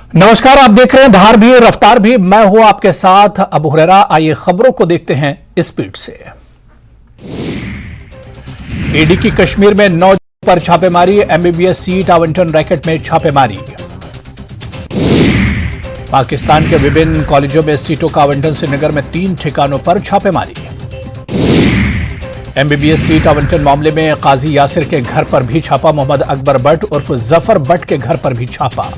नमस्कार, आप देख रहे हैं धार भी रफ्तार भी। मैं हूं आपके साथ अबू हुरैरा। आइए खबरों को देखते हैं स्पीड से। ईडी की कश्मीर में 9 पर छापेमारी, एमबीबीएस सीट आवंटन रैकेट में छापेमारी। पाकिस्तान के विभिन्न कॉलेजों में सीटों का आवंटन, श्रीनगर में 3 ठिकानों पर छापेमारी। एमबीबीएस सीट आवंटन मामले में काजी यासिर के घर पर भी छापा, मोहम्मद अकबर बट उर्फ जफर बट के घर पर भी छापा।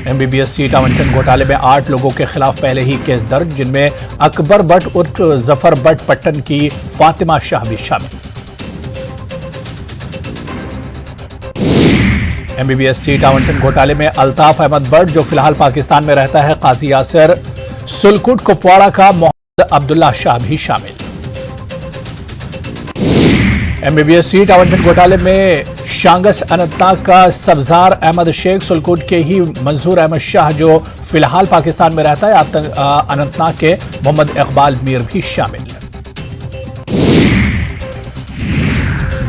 एमबीबीएस सीट आवंटन घोटाले में 8 लोगों के खिलाफ पहले ही केस दर्ज, जिनमें अकबर बट उर्फ जफर बट, पट्टन की फातिमा शाह भी शामिल। एमबीबीएस सीट आवंटन घोटाले में अल्ताफ अहमद बट, जो फिलहाल पाकिस्तान में रहता है, काजी यासिर, सुलकुट कुपवाड़ा का मोहम्मद अब्दुल्ला शाह भी शामिल। एमबीबीएस सीट आवंटन घोटाले में शांगस अनंतनाग का सब्जार अहमद शेख, सुलकुट के ही मंजूर अहमद शाह, जो फिलहाल पाकिस्तान में रहता है, अनंतनाग के मोहम्मद इकबाल मीर भी शामिल।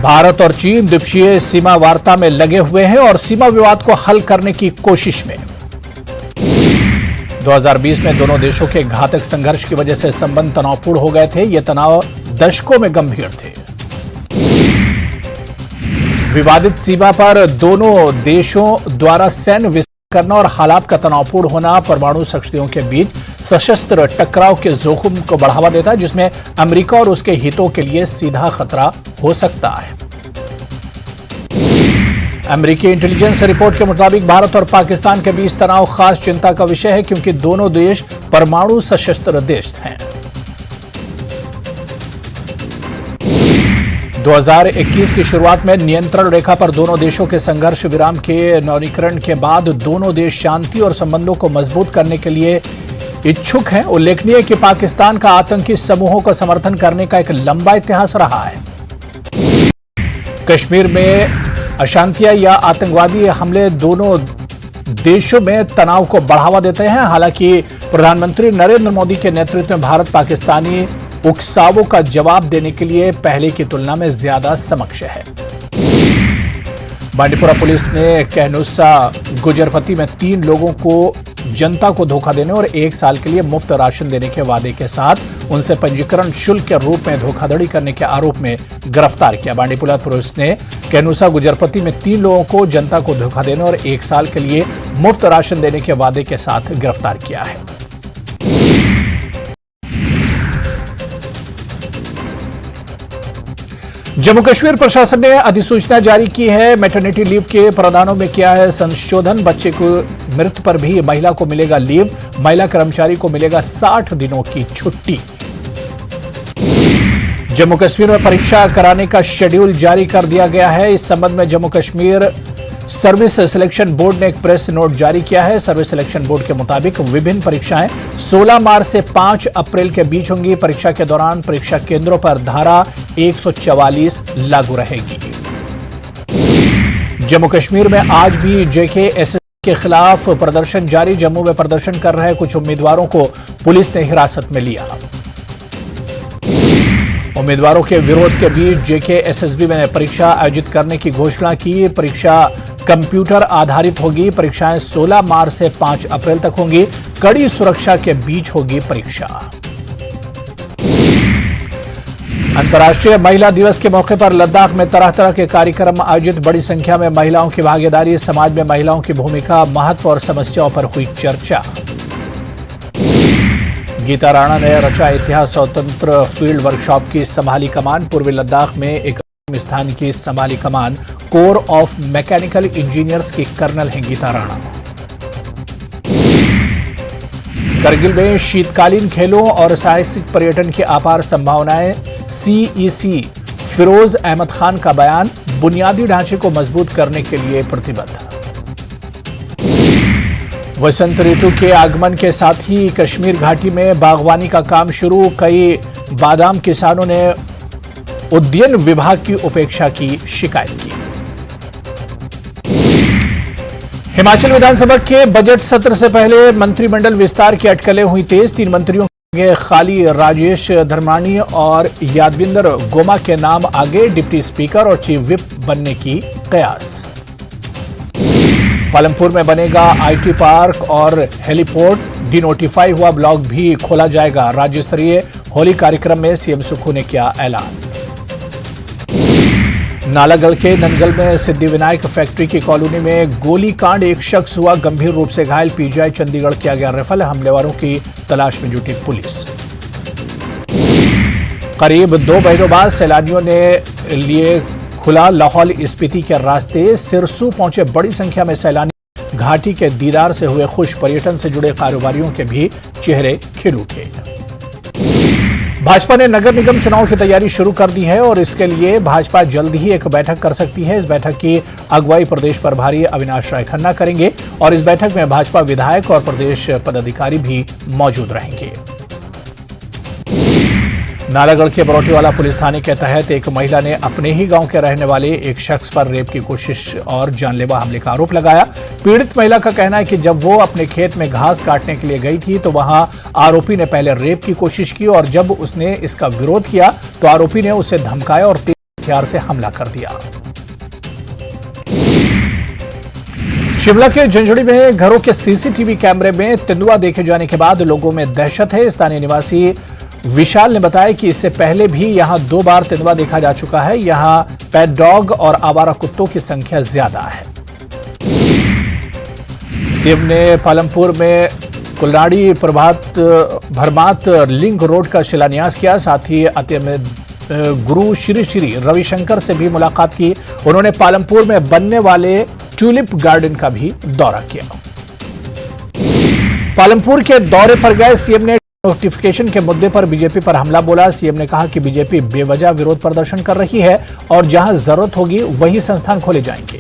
भारत और चीन द्विपक्षीय सीमा वार्ता में लगे हुए हैं और सीमा विवाद को हल करने की कोशिश में। 2020 में दोनों देशों के घातक संघर्ष की वजह से संबंध तनावपूर्ण हो गए थे। ये तनाव दशकों में गंभीर थे। विवादित सीमा पर दोनों देशों द्वारा सैन्य विस्तार करना और हालात का तनावपूर्ण होना परमाणु शक्तियों के बीच सशस्त्र टकराव के जोखिम को बढ़ावा देता है, जिसमें अमेरिका और उसके हितों के लिए सीधा खतरा हो सकता है। अमेरिकी इंटेलिजेंस रिपोर्ट के मुताबिक भारत और पाकिस्तान के बीच तनाव खास चिंता का विषय है, क्योंकि दोनों देश परमाणु सशस्त्र देश हैं। 2021 की शुरुआत में नियंत्रण रेखा पर दोनों देशों के संघर्ष विराम के नवीनीकरण के बाद दोनों देश शांति और संबंधों को मजबूत करने के लिए इच्छुक हैं। उल्लेखनीय है कि पाकिस्तान का आतंकी समूहों का समर्थन करने का एक लंबा इतिहास रहा है। कश्मीर में अशांतियां या आतंकवादी हमले दोनों देशों में तनाव को बढ़ावा देते हैं। हालांकि प्रधानमंत्री नरेंद्र मोदी के नेतृत्व में भारत पाकिस्तानी उकसावों का जवाब देने के लिए पहले की तुलना में ज्यादा सक्षम है। बांडीपुरा पुलिस ने कहनुसा गुजरपति में 3 लोगों को जनता को धोखा देने और 1 साल के लिए मुफ्त राशन देने के वादे के साथ उनसे पंजीकरण शुल्क के रूप में धोखाधड़ी करने के आरोप में गिरफ्तार किया। बांडीपुरा पुलिस ने कहनुसा गुजरपति में 3 लोगों को जनता को धोखा देने और 1 साल के लिए मुफ्त राशन देने के वादे के साथ गिरफ्तार किया है। जम्मू कश्मीर प्रशासन ने अधिसूचना जारी की है। मैटरनिटी लीव के प्रावधानों में किया है संशोधन। बच्चे को मृत्यु पर भी महिला को मिलेगा लीव। महिला कर्मचारी को मिलेगा 60 दिनों की छुट्टी। जम्मू कश्मीर में परीक्षा कराने का शेड्यूल जारी कर दिया गया है। इस संबंध में Jammu Kashmir service selection board ने एक प्रेस नोट जारी किया है। सर्विस सिलेक्शन बोर्ड के मुताबिक विभिन्न परीक्षाएं 16 मार्च से 5 अप्रैल के बीच होंगी। परीक्षा के दौरान परीक्षा केंद्रों पर धारा 144 लागू रहेगी। जम्मू कश्मीर में आज भी जेकेएसएस के खिलाफ प्रदर्शन जारी। जम्मू में प्रदर्शन कर रहे कुछ उम्मीदवारों को पुलिस ने हिरासत में लिया। उम्मीदवारों के विरोध के बीच जेकेएसएसबी में परीक्षा आयोजित करने की घोषणा की। परीक्षा कंप्यूटर आधारित होगी। परीक्षाएं 16 मार्च से 5 अप्रैल तक होंगी। कड़ी सुरक्षा के बीच होगी परीक्षा। अंतर्राष्ट्रीय महिला दिवस के मौके पर लद्दाख में तरह तरह के कार्यक्रम आयोजित। बड़ी संख्या में महिलाओं की भागीदारी। समाज में महिलाओं की भूमिका, महत्व और समस्याओं पर हुई चर्चा। गीता राणा ने रचा इतिहास, स्वतंत्र फील्ड वर्कशॉप की संभाली कमान। पूर्वी लद्दाख में एक स्थान की संभाली कमान। कोर ऑफ मैकेनिकल इंजीनियर्स की कर्नल हैं गीता राणा। करगिल में शीतकालीन खेलों और साहसिक पर्यटन की अपार संभावनाएं। सीईसी फिरोज अहमद खान का बयान, बुनियादी ढांचे को मजबूत करने के लिए प्रतिबद्ध। वसंत ऋतु के आगमन के साथ ही कश्मीर घाटी में बागवानी का काम शुरू। कई बादाम किसानों ने उद्यान विभाग की उपेक्षा की शिकायत की। हिमाचल विधानसभा के बजट सत्र से पहले मंत्रिमंडल विस्तार की अटकलें हुई तेज। 3 मंत्रियों के खाली राजेश धर्माणी और यादविंदर गोमा के नाम आगे। डिप्टी स्पीकर और चीफ विप बनने की कयास। पालमपुर में बनेगा आईटी पार्क और हेलीपोर्ट। डिनोटिफाई हुआ ब्लॉक भी खोला जाएगा। राज्य स्तरीय होली कार्यक्रम में सीएम सुक्खू ने किया ऐलान। नालागढ़ के ननगल में सिद्धिविनायक फैक्ट्री की कॉलोनी में गोलीकांड, एक शख्स हुआ गंभीर रूप से घायल। पीजीआई चंडीगढ़ किया गया रेफर। हमलेवारों की तलाश में जुटी पुलिस। करीब 2 महीनों बाद सैलानियों ने लिए खुला लाहौल स्पीति के रास्ते। सिरसू पहुंचे बड़ी संख्या में सैलानी। घाटी के दीदार से हुए खुश। पर्यटन से जुड़े कारोबारियों के भी चेहरे खिल उठे। भाजपा ने नगर निगम चुनाव की तैयारी शुरू कर दी है और इसके लिए भाजपा जल्द ही एक बैठक कर सकती है। इस बैठक की अगुवाई प्रदेश प्रभारी अविनाश राय खन्ना करेंगे और इस बैठक में भाजपा विधायक और प्रदेश पदाधिकारी भी मौजूद रहेंगे। नालागढ़ के बरोटीवाला पुलिस थाने के तहत एक महिला ने अपने ही गांव के रहने वाले एक शख्स पर रेप की कोशिश और जानलेवा हमले का आरोप लगाया। पीड़ित महिला का कहना है कि जब वो अपने खेत में घास काटने के लिए गई थी तो वहां आरोपी ने पहले रेप की कोशिश की और जब उसने इसका विरोध किया तो आरोपी ने उसे धमकाया और तेज हथियार से हमला कर दिया। शिमला के झंझुड़ी में घरों के सीसीटीवी कैमरे में तेंदुआ देखे जाने के बाद लोगों में दहशत है। स्थानीय निवासी विशाल ने बताया कि इससे पहले भी यहां 2 बार तेंदुआ देखा जा चुका है। यहां पेट डॉग और आवारा कुत्तों की संख्या ज्यादा है। सीएम ने पालमपुर में कुलनाड़ी प्रभात भरमात लिंक रोड का शिलान्यास किया। साथ ही गुरु श्री श्री रविशंकर से भी मुलाकात की। उन्होंने पालमपुर में बनने वाले ट्यूलिप गार्डन का भी दौरा किया। पालमपुर के दौरे पर गए सीएम ने नोटिफिकेशन के मुद्दे पर बीजेपी पर हमला बोला। सीएम ने कहा कि बीजेपी बेवजह विरोध प्रदर्शन कर रही है और जहां जरूरत होगी वही संस्थान खोले जाएंगे।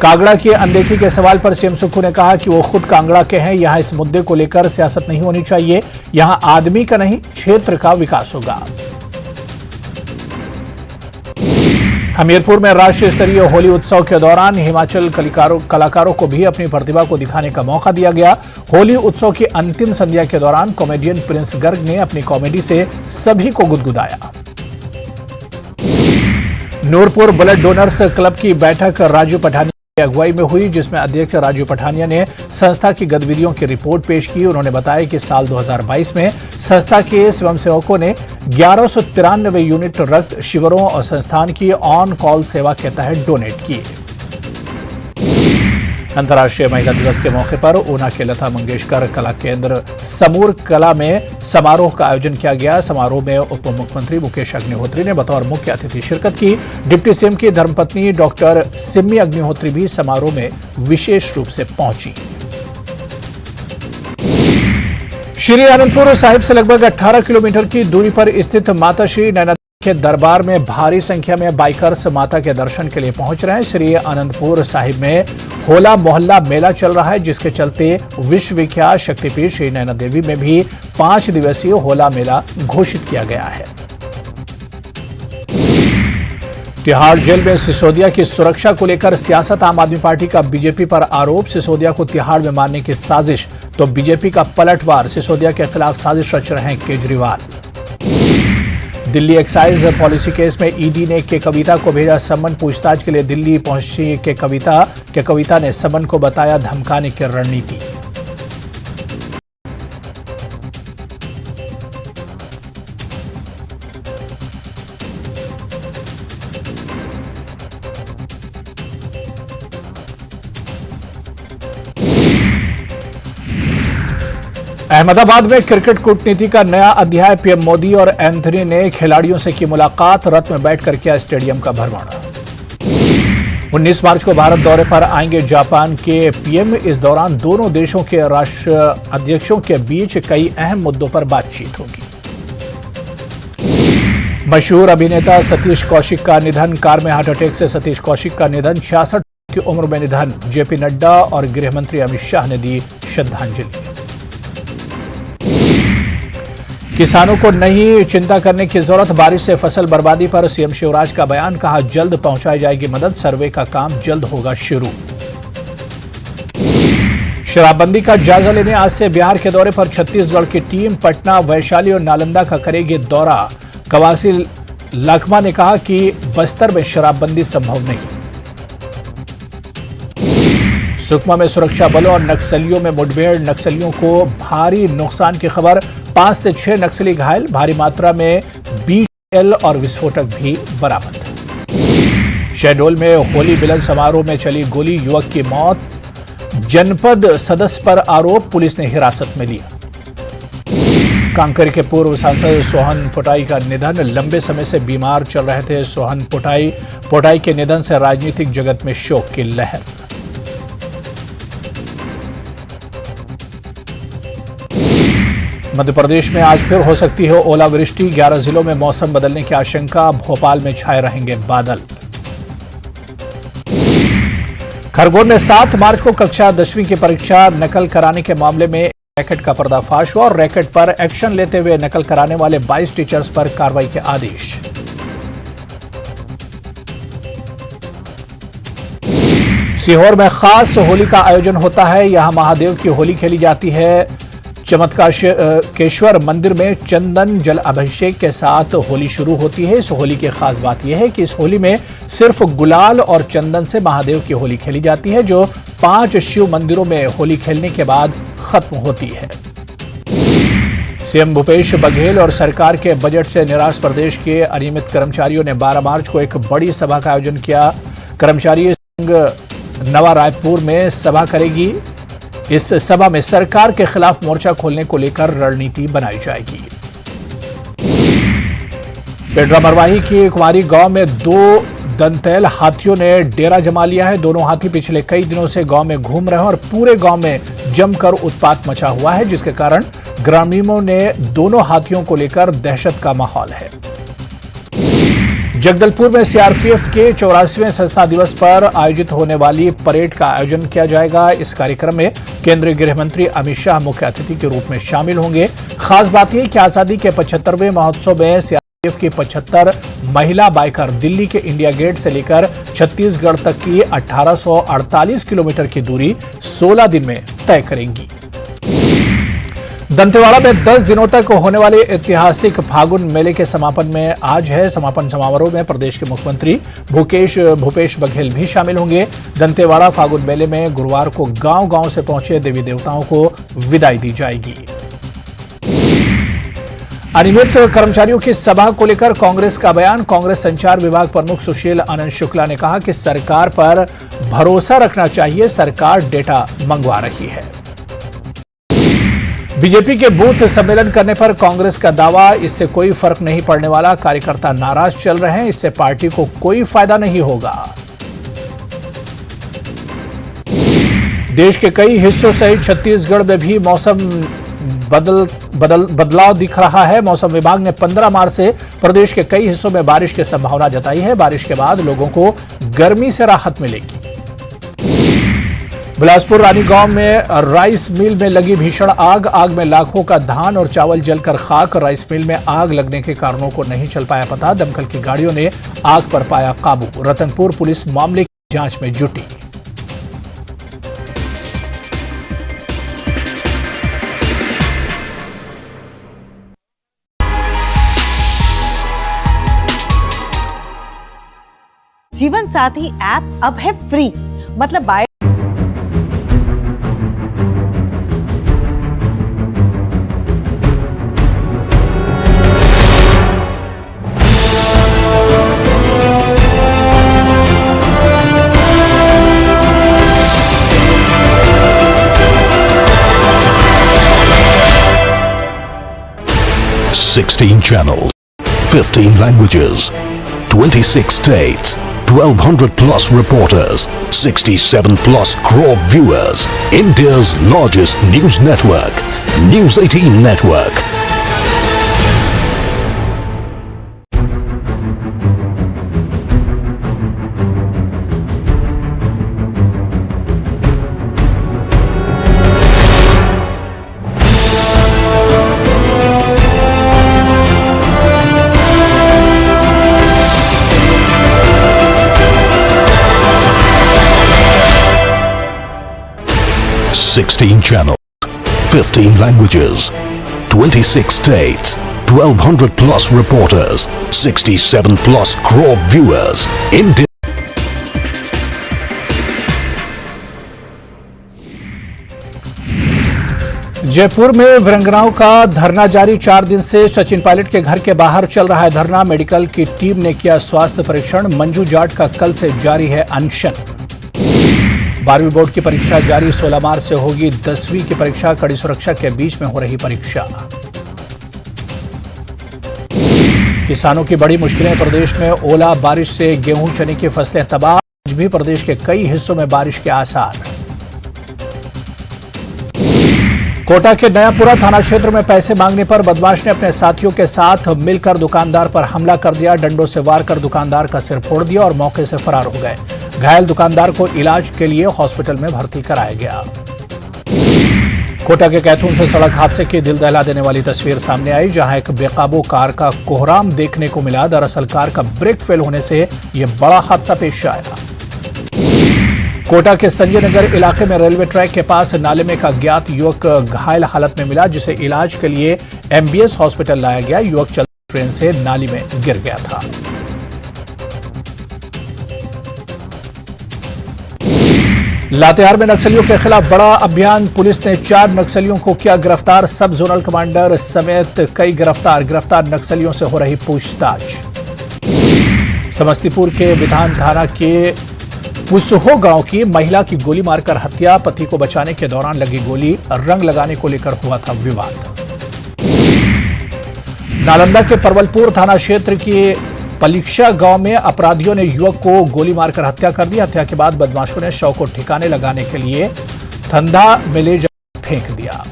कांगड़ा की अनदेखी के सवाल पर सीएम सुक्खू ने कहा कि वो खुद कांगड़ा के हैं। यहां इस मुद्दे को लेकर सियासत नहीं होनी चाहिए। यहां आदमी का नहीं, क्षेत्र का विकास होगा। हमीरपुर में राष्ट्रीय स्तरीय होली उत्सव के दौरान हिमाचल कलाकारों को भी अपनी प्रतिभा को दिखाने का मौका दिया गया। होली उत्सव की अंतिम संध्या के दौरान कॉमेडियन प्रिंस गर्ग ने अपनी कॉमेडी से सभी को गुदगुदाया। नूरपुर ब्लड डोनर्स क्लब की बैठक राजू पठानिया की अगुवाई में हुई, जिसमें अध्यक्ष राजू पठानिया ने संस्था की गतिविधियों की रिपोर्ट पेश की। उन्होंने बताया कि साल 2022 में संस्था के स्वयंसेवकों ने 1193 यूनिट रक्त शिविरों और संस्थान की ऑन कॉल सेवा के तहत डोनेट किए। अंतर्राष्ट्रीय महिला दिवस के मौके पर ऊना के लता मंगेशकर कला केंद्र समूर कला में समारोह का आयोजन किया गया। समारोह में उप मुख्यमंत्री मुकेश अग्निहोत्री ने बतौर मुख्य अतिथि शिरकत की। डिप्टी सीएम की धर्मपत्नी डॉक्टर सिम्मी अग्निहोत्री भी समारोह में विशेष रूप से पहुंची। श्री आनंदपुर साहिब से लगभग 18 किलोमीटर की दूरी पर स्थित माता श्री नैना के दरबार में भारी संख्या में बाइकर्स माता के दर्शन के लिए पहुंच रहे हैं। श्री आनंदपुर साहिब में होला मोहल्ला मेला चल रहा है, जिसके चलते विश्व विख्यात शक्तिपीठ श्री नैना देवी में भी 5 दिवसीय होला मेला घोषित किया गया है। तिहाड़ जेल में सिसोदिया की सुरक्षा को लेकर सियासत। आम आदमी पार्टी का बीजेपी पर आरोप। सिसोदिया को तिहाड़ में मारने की साजिश तो बीजेपी का पलटवार। सिसोदिया के खिलाफ साजिश रच रहे हैं Kejriwal. Delhi excise policy case में ईडी ने के कविता को भेजा समन। पूछताछ के लिए दिल्ली पहुंची के कविता ने समन को बताया धमकाने की रणनीति। अहमदाबाद में क्रिकेट कूटनीति का नया अध्याय। पीएम मोदी और एंथनी ने खिलाड़ियों से की मुलाकात। रथ में बैठकर किया स्टेडियम का भ्रमण। 19 मार्च को भारत दौरे पर आएंगे जापान के पीएम। इस दौरान दोनों देशों के राष्ट्र अध्यक्षों के बीच कई अहम मुद्दों पर बातचीत होगी। मशहूर अभिनेता सतीश कौशिक का निधन। कार में हार्ट अटैक से सतीश कौशिक का निधन। 66 की उम्र में निधन। जेपी नड्डा और गृह मंत्री अमित शाह ने दी श्रद्धांजलि। किसानों को नहीं चिंता करने की जरूरत। बारिश से फसल बर्बादी पर सीएम शिवराज का बयान। कहा जल्द पहुंचाई जाएगी मदद। सर्वे का काम जल्द होगा शुरू। शराबबंदी का जायजा लेने आज से बिहार के दौरे पर छत्तीसगढ़ की टीम। पटना, वैशाली और नालंदा का करेगी दौरा। कवासी लखमा ने कहा कि बस्तर में शराबबंदी संभव नहीं। सुकमा में सुरक्षा बलों और नक्सलियों में मुठभेड़, नक्सलियों को भारी नुकसान की खबर। 5 से 6 नक्सली घायल, भारी मात्रा में BTL और विस्फोटक भी बरामद। शहडोल में होली मिलन समारोह में चली गोली, युवक की मौत। जनपद सदस्य पर आरोप, पुलिस ने हिरासत में लिया। कांकेर के पूर्व सांसद सोहन पोटाई का निधन, लंबे समय से बीमार चल रहे थे सोहन पोटाई के निधन से राजनीतिक जगत में शोक की लहर। मध्य प्रदेश में आज फिर हो सकती है ओलावृष्टि, 11 जिलों में मौसम बदलने की आशंका, भोपाल में छाए रहेंगे बादल। खरगोन में 7 मार्च को कक्षा 10वीं की परीक्षा नकल कराने के मामले में रैकेट का पर्दाफाश हुआ और रैकेट पर एक्शन लेते हुए नकल कराने वाले 22 टीचर्स पर कार्रवाई के आदेश। सीहोर में खास होली का आयोजन होता है, यहां महादेव की होली खेली जाती है। चमत्कारेश्वर मंदिर में चंदन जल अभिषेक के साथ होली शुरू होती है। इस होली की खास बात यह है कि इस होली में सिर्फ गुलाल और चंदन से महादेव की होली खेली जाती है, जो 5 शिव मंदिरों में होली खेलने के बाद खत्म होती है। सीएम भूपेश बघेल और सरकार के बजट से निराश प्रदेश के अनियमित कर्मचारियों ने 12 मार्च को एक बड़ी सभा का आयोजन किया। कर्मचारी संघ नवा रायपुर में सभा करेगी। इस सभा में सरकार के खिलाफ मोर्चा खोलने को लेकर रणनीति बनाई जाएगी। पेड्रा मरवाही की कुमारी गांव में 2 दंतैल हाथियों ने डेरा जमा लिया है। दोनों हाथी पिछले कई दिनों से गांव में घूम रहे हैं और पूरे गांव में जमकर उत्पात मचा हुआ है, जिसके कारण ग्रामीणों ने दोनों हाथियों को लेकर दहशत का माहौल है। जगदलपुर में सीआरपीएफ के 84वें संस्थापना दिवस पर आयोजित होने वाली परेड का आयोजन किया जाएगा। इस कार्यक्रम में केंद्रीय गृह मंत्री अमित शाह मुख्य अतिथि के रूप में शामिल होंगे। खास बात यह कि आजादी के 75वें महोत्सव में सीआरपीएफ की 75 महिला बाइकर दिल्ली के इंडिया गेट से लेकर छत्तीसगढ़ तक की 1848 किलोमीटर की दूरी 16 दिन में तय करेंगी। दंतेवाड़ा में 10 दिनों तक होने वाले ऐतिहासिक फागुन मेले के समापन में आज है। समापन समारोह में प्रदेश के मुख्यमंत्री भूपेश बघेल भी शामिल होंगे। दंतेवाड़ा फागुन मेले में गुरुवार को गांव-गांव से पहुंचे देवी देवताओं को विदाई दी जाएगी। अनियमित कर्मचारियों की सभा को लेकर कांग्रेस का बयान। कांग्रेस संचार विभाग प्रमुख सुशील आनंद शुक्ला ने कहा कि सरकार पर भरोसा रखना चाहिए, सरकार डेटा मंगवा रही है। बीजेपी के बूथ सम्मेलन करने पर कांग्रेस का दावा, इससे कोई फर्क नहीं पड़ने वाला, कार्यकर्ता नाराज चल रहे हैं, इससे पार्टी को कोई फायदा नहीं होगा। देश के कई हिस्सों सहित छत्तीसगढ़ में भी मौसम बदलाव दिख रहा है। मौसम विभाग ने 15 मार्च से प्रदेश के कई हिस्सों में बारिश की संभावना जताई है। बारिश के बाद लोगों को गर्मी से राहत मिलेगी। बिलासपुर रानीगांव में राइस मिल में लगी भीषण आग में लाखों का धान और चावल जलकर खाक। राइस मिल में आग लगने के कारणों को नहीं चल पाया पता। दमकल की गाड़ियों ने आग पर पाया काबू। रतनपुर पुलिस मामले की जांच में जुटी। जीवन साथी ऐप अब है फ्री, मतलब bye $16 channels, 15 languages, 26 states, 1,200 plus reporters, 67 plus crore viewers. India's largest news network, News 18 Network. $16 channels, 15 languages, 26 states, 1,200 plus reporters, 67 plus crore viewers. India Jaipur में वीरांगनाओं का धरना जारी। 4 दिन से सचिन पायलट के घर के बाहर चल रहा है धरना। मेडिकल की टीम ने किया स्वास्थ्य परीक्षण। मंजू जाट का कल से जारी है अनशन। 12वीं बोर्ड की परीक्षा जारी। 16 मार्च से होगी 10वीं की परीक्षा। कड़ी सुरक्षा के बीच में हो रही परीक्षा। किसानों की बड़ी मुश्किलें। प्रदेश में ओला बारिश से गेहूं चने की फसलें तबाह। आज भी प्रदेश के कई हिस्सों में बारिश के आसार। कोटा के नयापुरा थाना क्षेत्र में पैसे मांगने पर बदमाश ने अपने साथियों के साथ मिलकर दुकानदार पर हमला कर दिया। डंडों से वार कर दुकानदार का सिर फोड़ दिया और मौके से फरार हो गए। घायल दुकानदार को इलाज के लिए हॉस्पिटल में भर्ती कराया गया। कोटा के कैथून से सड़क हादसे की दिल दहला देने वाली तस्वीर सामने आई, जहां एक बेकाबू कार का कोहराम देखने को मिला। दरअसल कार का ब्रेक फेल होने से यह बड़ा हादसा पेश आया। कोटा के संजय नगर इलाके में रेलवे ट्रैक के पास नाले में एक अज्ञात युवक घायल हालत में मिला, जिसे इलाज के लिए एमबीएस हॉस्पिटल लाया गया। युवक चलती ट्रेन से नाली में गिर गया था। लातेहार में नक्सलियों के खिलाफ बड़ा अभियान। पुलिस ने 4 नक्सलियों को किया गिरफ्तार। सब जोनल कमांडर समेत कई गिरफ्तार नक्सलियों से हो रही पूछताछ। समस्तीपुर के विधान थाना के पुसहो गांव की महिला की गोली मारकर हत्या। पति को बचाने के दौरान लगी गोली। रंग लगाने को लेकर हुआ था विवाद। नालंदा के परवलपुर थाना क्षेत्र के पलीक्षा गांव में अपराधियों ने युवक को गोली मारकर हत्या कर दी। हत्या के बाद बदमाशों ने शव को ठिकाने लगाने के लिए धंधा में ले जाकर फेंक दिया।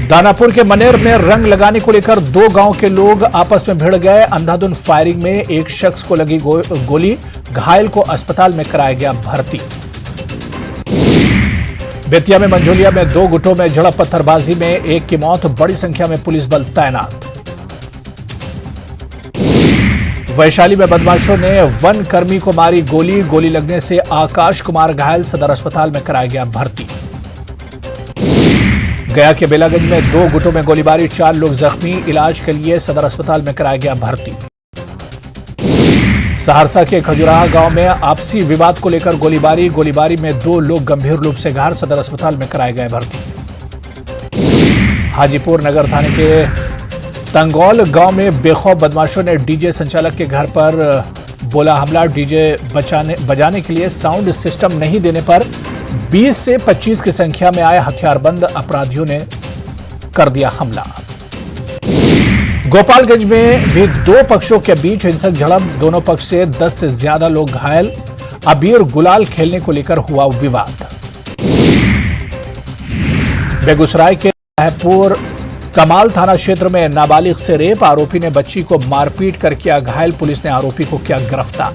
दानापुर के मनेर में रंग लगाने को लेकर 2 गांव के लोग आपस में भिड़ गए। अंधाधुंध फायरिंग में एक शख्स को लगी गोली। घायल को अस्पताल में कराया गया भर्ती। बेतिया में मंझोलिया में 2 गुटों में झड़प। पत्थरबाजी में एक की मौत। बड़ी संख्या में पुलिस बल तैनात। वैशाली में बदमाशों ने वन कर्मी को मारी गोली। गोली लगने से आकाश कुमार घायल। सदर अस्पताल में कराया गया भर्ती। गया के बेलागंज में 2 गुटों में गोलीबारी। 4 लोग जख्मी। इलाज के लिए सदर अस्पताल में कराया गया भर्ती। सहरसा के खजुराहा गांव में आपसी विवाद को लेकर गोलीबारी में 2 लोग गंभीर रूप से घायल। सदर अस्पताल में कराए गए भर्ती। हाजीपुर नगर थाने के तंगौल गांव में बेखौफ बदमाशों ने डीजे संचालक के घर पर बोला हमला। डीजे बजाने के लिए साउंड सिस्टम नहीं देने पर 20 से 25 की संख्या में आए हथियारबंद अपराधियों ने कर दिया हमला। गोपालगंज में भी 2 पक्षों के बीच हिंसक झड़प। दोनों पक्ष से 10 से ज्यादा लोग घायल। अबीर गुलाल खेलने को लेकर हुआ विवाद। बेगूसराय के रायपुर कमाल थाना क्षेत्र में नाबालिग से रेप। आरोपी ने बच्ची को मारपीट कर किया घायल। पुलिस ने आरोपी को किया गिरफ्तार।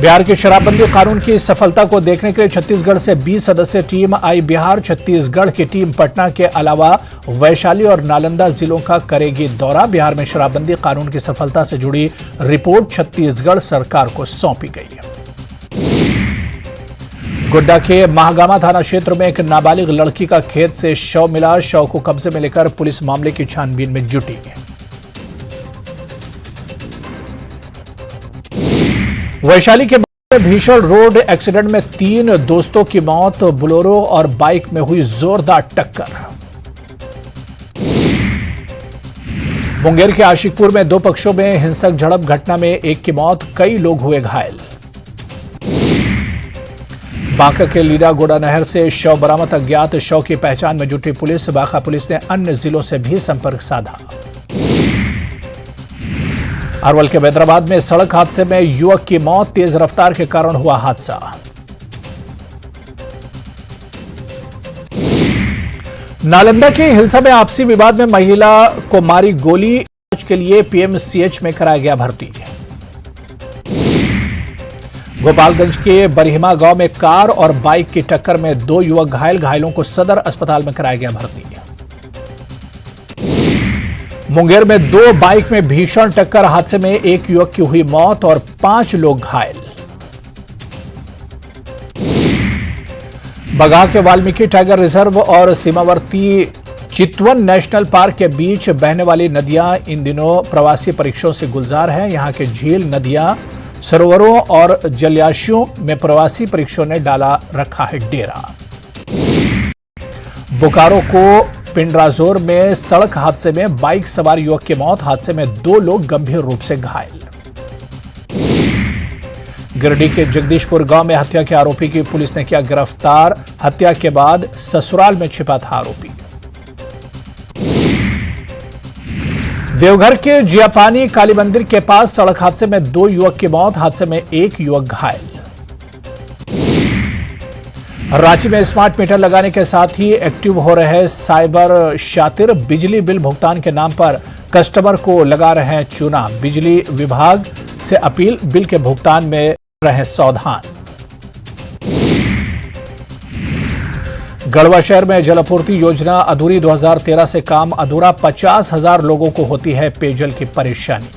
बिहार के शराबबंदी कानून की सफलता को देखने के लिए छत्तीसगढ़ से 20 सदस्यीय टीम आई बिहार। छत्तीसगढ़ की टीम पटना के अलावा वैशाली और नालंदा जिलों का करेगी दौरा। बिहार में शराबबंदी कानून की सफलता से जुड़ी रिपोर्ट छत्तीसगढ़ सरकार को सौंपी गई है। गोड्डा के महागामा थाना क्षेत्र में एक नाबालिग लड़की का खेत से शव मिला। शव को कब्जे में लेकर पुलिस मामले की छानबीन में जुटी है। वैशाली के भीषण रोड एक्सीडेंट में 3 दोस्तों की मौत। बोलेरो और बाइक में हुई जोरदार टक्कर। मुंगेर के आशिकपुर में 2 पक्षों में हिंसक झड़प। घटना में एक की मौत। कई लोग हुए घायल। बांका के लीरागोड़ा नहर से शव बरामद। अज्ञात शव की पहचान में जुटी पुलिस। बांका पुलिस ने अन्य जिलों से भी संपर्क साधा। अरवल के हैदराबाद में सड़क हादसे में युवक की मौत। तेज रफ्तार के कारण हुआ हादसा। नालंदा के हिलसा में आपसी विवाद में महिला को मारी गोली। इलाज के लिए पीएमसीएच में कराया गया भर्ती। गोपालगंज के बरहिमा गांव में कार और बाइक की टक्कर में 2 युवक घायल। घायलों को सदर अस्पताल में कराया गया भर्ती। मुंगेर में 2 बाइक में भीषण टक्कर। हादसे में एक युवक की हुई मौत और 5 लोग घायल। बगहा के वाल्मीकि टाइगर रिजर्व और सीमावर्ती चितवन नेशनल पार्क के बीच बहने वाली नदियां इन दिनों प्रवासी परीक्षों से गुलजार हैं। यहां के झील, नदियां सरोवरों और जलाशयों में प्रवासी परीक्षकों ने डाला रखा है डेरा। बोकारो को पिंडराजोर में सड़क हादसे में बाइक सवार युवक की मौत। हादसे में 2 लोग गंभीर रूप से घायल। गिरिडीह के जगदीशपुर गांव में हत्या के आरोपी की पुलिस ने किया गिरफ्तार। हत्या के बाद ससुराल में छिपा था आरोपी। देवघर के जियापानी काली मंदिर के पास सड़क हादसे में 2 युवक की मौत। हादसे में 1 युवक घायल। रांची में स्मार्ट मीटर लगाने के साथ ही एक्टिव हो रहे साइबर शातिर। बिजली बिल भुगतान के नाम पर कस्टमर को लगा रहे हैं चूना। बिजली विभाग से अपील, बिल के भुगतान में रहे सावधान। गढ़वा शहर में जलापूर्ति योजना अधूरी। 2013 से काम अधूरा। 50,000 लोगों को होती है पेयजल की परेशानी।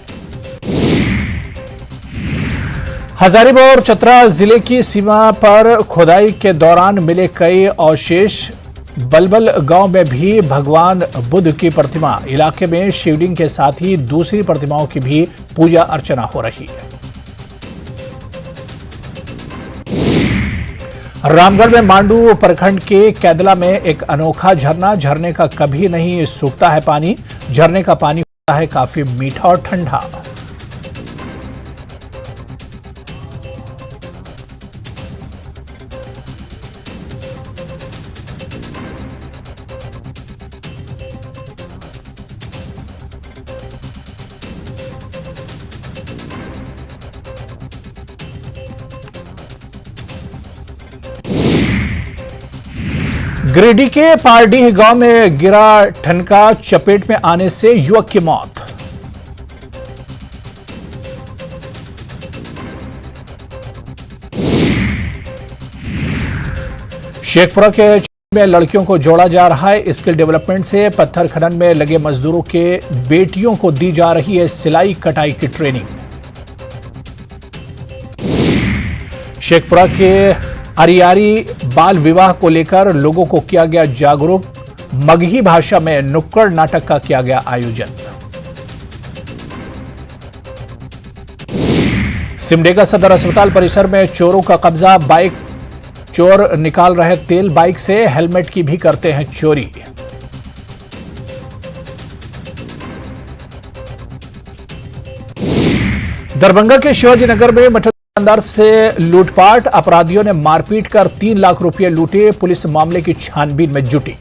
हजारीबाग और चतरा जिले की सीमा पर खुदाई के दौरान मिले कई अवशेष। बलबल गांव में भी भगवान बुद्ध की प्रतिमा। इलाके में शिवलिंग के साथ ही दूसरी प्रतिमाओं की भी पूजा अर्चना हो रही है। रामगढ़ में मांडू प्रखंड के कैदला में एक अनोखा झरना। झरने का कभी नहीं सूखता है पानी। झरने का पानी होता है काफी मीठा और ठंडा। गिरिडीह के पारडीह गांव में गिरा ठनका। चपेट में आने से युवक की मौत। शेखपुरा के में लड़कियों को जोड़ा जा रहा है स्किल डेवलपमेंट से। पत्थर खनन में लगे मजदूरों के बेटियों को दी जा रही है सिलाई कटाई की ट्रेनिंग। शेखपुरा के अरियारी बाल विवाह को लेकर लोगों को किया गया जागरूक। मगही भाषा में नुक्कड़ नाटक का किया गया आयोजन। सिमडेगा सदर अस्पताल परिसर में चोरों का कब्जा। बाइक चोर निकाल रहे तेल बाइक से। हेलमेट की भी करते हैं चोरी। दरभंगा के शिवाजी नगर में मटन दुकानदार से लूटपाट। अपराधियों ने मारपीट कर 3 लाख रुपए लूटे। पुलिस मामले की छानबीन में जुटी।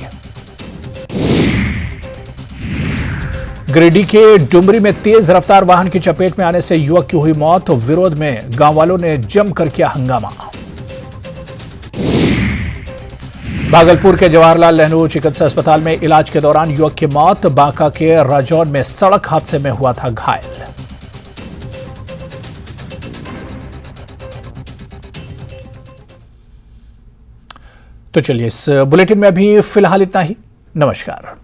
गिरिडीह के डुमरी में तेज रफ्तार वाहन की चपेट में आने से युवक की हुई मौत। विरोध में गांव वालों ने जमकर किया हंगामा। भागलपुर के जवाहरलाल नेहरू चिकित्सा अस्पताल में इलाज के दौरान युवक की मौत। बांका के राजौर में सड़क हादसे में हुआ था घायल। तो चलिए, इस बुलेटिन में अभी फिलहाल इतना ही। नमस्कार।